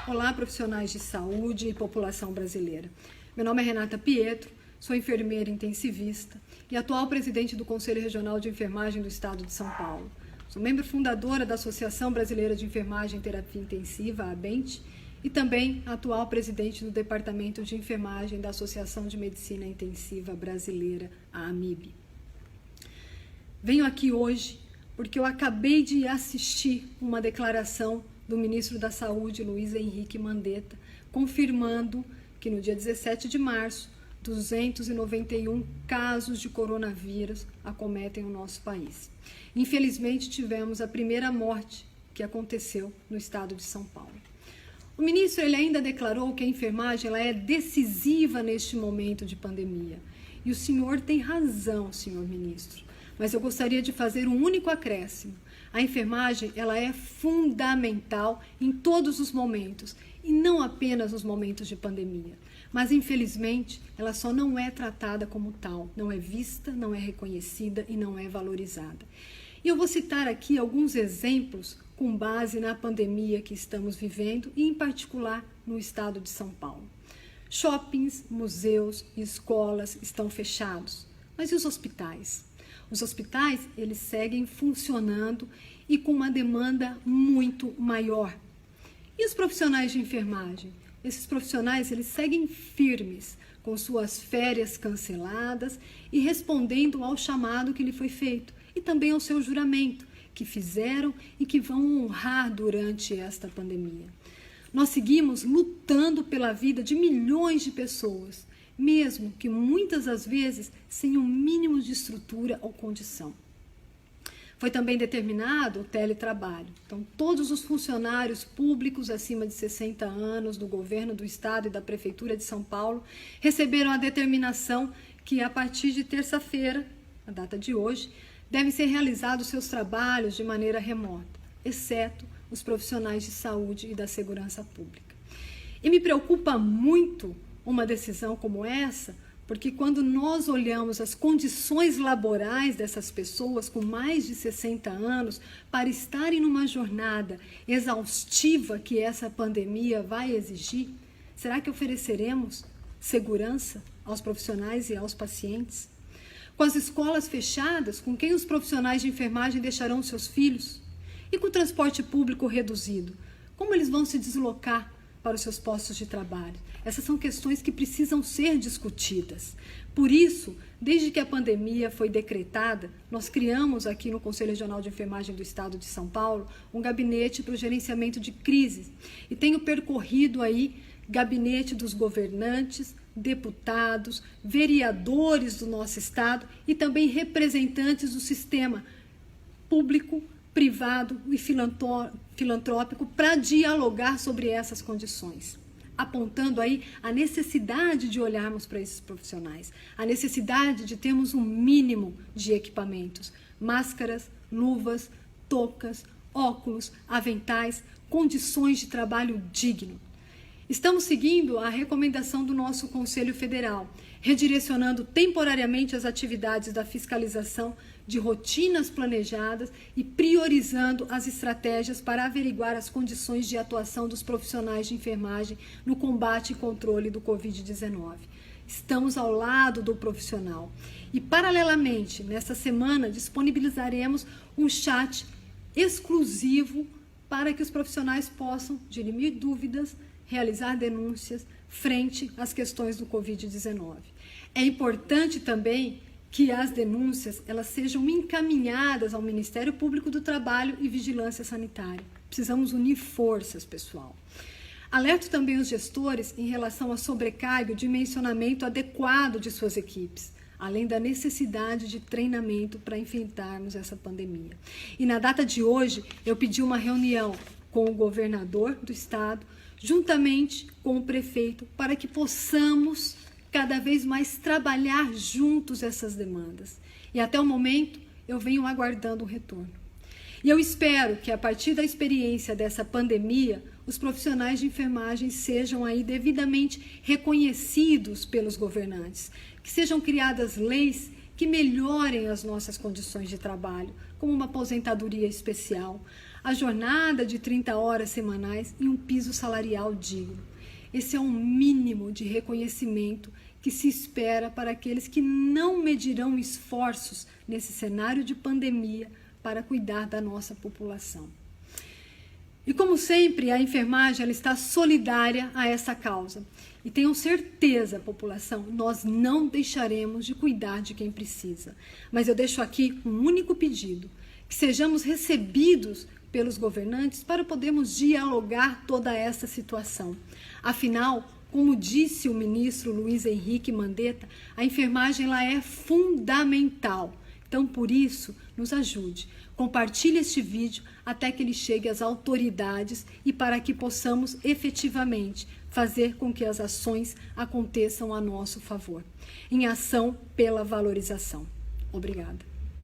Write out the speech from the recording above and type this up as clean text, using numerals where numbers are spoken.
Olá, profissionais de saúde e população brasileira. Meu nome é Renata Pietro, sou enfermeira intensivista e atual presidente do Conselho Regional de Enfermagem do Estado de São Paulo. Sou membro fundadora da Associação Brasileira de Enfermagem e Terapia Intensiva, a ABENT, e também atual presidente do Departamento de Enfermagem da Associação de Medicina Intensiva Brasileira, a AMIB. Venho aqui hoje porque eu acabei de assistir uma declaração do ministro da Saúde, Luiz Henrique Mandetta, confirmando que no dia 17 de março, 291 casos de coronavírus acometem o nosso país. Infelizmente, tivemos a primeira morte que aconteceu no estado de São Paulo. O ministro ele ainda declarou que a enfermagem ela é decisiva neste momento de pandemia. E o senhor tem razão, senhor ministro. Mas eu gostaria de fazer um único acréscimo. A enfermagem ela é fundamental em todos os momentos, e não apenas nos momentos de pandemia. Mas, infelizmente, ela só não é tratada como tal, não é vista, não é reconhecida e não é valorizada. E eu vou citar aqui alguns exemplos com base na pandemia que estamos vivendo e, em particular, no estado de São Paulo. Shoppings, museus e escolas estão fechados, mas e os hospitais? Os hospitais, eles seguem funcionando e com uma demanda muito maior. E os profissionais de enfermagem? Esses profissionais, eles seguem firmes, com suas férias canceladas e respondendo ao chamado que lhe foi feito e também ao seu juramento, que fizeram e que vão honrar durante esta pandemia. Nós seguimos lutando pela vida de milhões de pessoas, mesmo que muitas das vezes sem um mínimo de estrutura ou condição. Foi também determinado o teletrabalho. Então, todos os funcionários públicos acima de 60 anos do governo do estado e da prefeitura de São Paulo receberam a determinação que, a partir de terça-feira, a data de hoje, devem ser realizados seus trabalhos de maneira remota, exceto os profissionais de saúde e da segurança pública. E me preocupa muito uma decisão como essa, porque quando nós olhamos as condições laborais dessas pessoas com mais de 60 anos para estarem numa jornada exaustiva que essa pandemia vai exigir, será que ofereceremos segurança aos profissionais e aos pacientes? Com as escolas fechadas, com quem os profissionais de enfermagem deixarão seus filhos? E com o transporte público reduzido, como eles vão se deslocar para os seus postos de trabalho? Essas são questões que precisam ser discutidas. Por isso, desde que a pandemia foi decretada, nós criamos aqui no Conselho Regional de Enfermagem do Estado de São Paulo um gabinete para o gerenciamento de crises. E tenho percorrido aí gabinete dos governantes, deputados, vereadores do nosso estado e também representantes do sistema público, privado e filantrópico para dialogar sobre essas condições, apontando aí a necessidade de olharmos para esses profissionais, a necessidade de termos um mínimo de equipamentos, máscaras, luvas, toucas, óculos, aventais, condições de trabalho digno. Estamos seguindo a recomendação do nosso Conselho Federal, redirecionando temporariamente as atividades da fiscalização de rotinas planejadas e priorizando as estratégias para averiguar as condições de atuação dos profissionais de enfermagem no combate e controle do Covid-19. Estamos ao lado do profissional. E, paralelamente, nesta semana, disponibilizaremos um chat exclusivo para que os profissionais possam dirimir dúvidas, realizar denúncias frente às questões do Covid-19. É importante também que as denúncias elas sejam encaminhadas ao Ministério Público do Trabalho e Vigilância Sanitária. Precisamos unir forças, pessoal. Alerto também os gestores em relação à sobrecarga e o dimensionamento adequado de suas equipes, além da necessidade de treinamento para enfrentarmos essa pandemia. E na data de hoje, eu pedi uma reunião com o governador do estado, juntamente com o prefeito, para que possamos cada vez mais trabalhar juntos essas demandas. E até o momento, eu venho aguardando um retorno. E eu espero que, a partir da experiência dessa pandemia, os profissionais de enfermagem sejam aí devidamente reconhecidos pelos governantes, que sejam criadas leis que melhorem as nossas condições de trabalho, como uma aposentadoria especial, a jornada de 30 horas semanais e um piso salarial digno. Esse é um mínimo de reconhecimento que se espera para aqueles que não medirão esforços nesse cenário de pandemia para cuidar da nossa população. E como sempre, a enfermagem ela está solidária a essa causa. E tenham certeza, população, nós não deixaremos de cuidar de quem precisa. Mas eu deixo aqui um único pedido, que sejamos recebidos pelos governantes para podermos dialogar toda essa situação. Afinal, como disse o ministro Luiz Henrique Mandetta, a enfermagem ela é fundamental. Então, por isso, nos ajude. Compartilhe este vídeo até que ele chegue às autoridades e para que possamos efetivamente fazer com que as ações aconteçam a nosso favor. Em ação pela valorização. Obrigada.